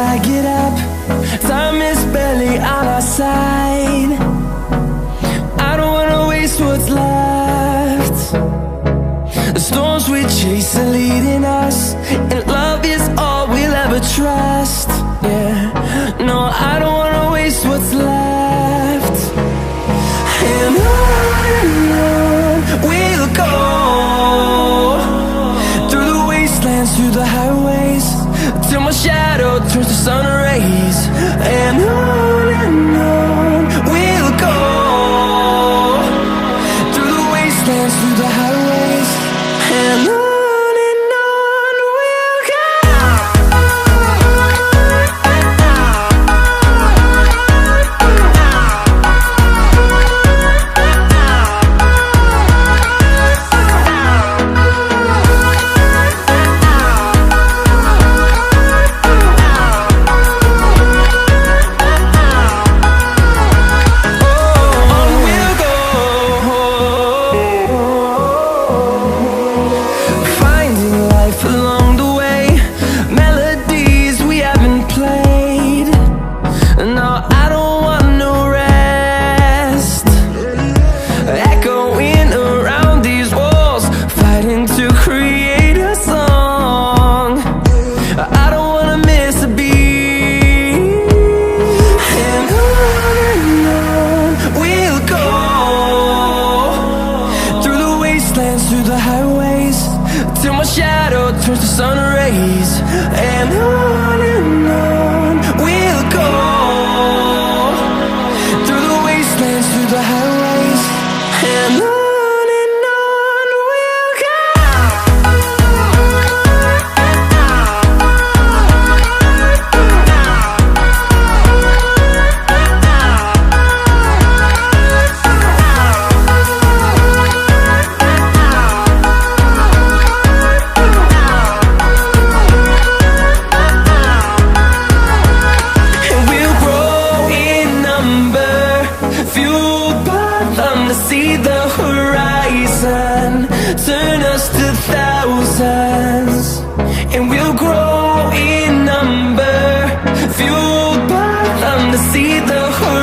I get up. Time is barely on our side. I don't wanna waste what's left. The storms we chase are leading us, and love is all we'll ever trust. Yeah, no, I don't wanna waste what's left. And on we'll go, through the wastelands, through the highways, till my shadow turns to sun rays. And on we'll go, through the wastelands, through the highways, and on we'll go. Through the highways, till my shadow turns to sun rays. And on we'll go, through the wastelands, through the highways, and on we'll go. See the horizon, turn us to thousands, and we'll grow in number, fueled by them to see the horizon.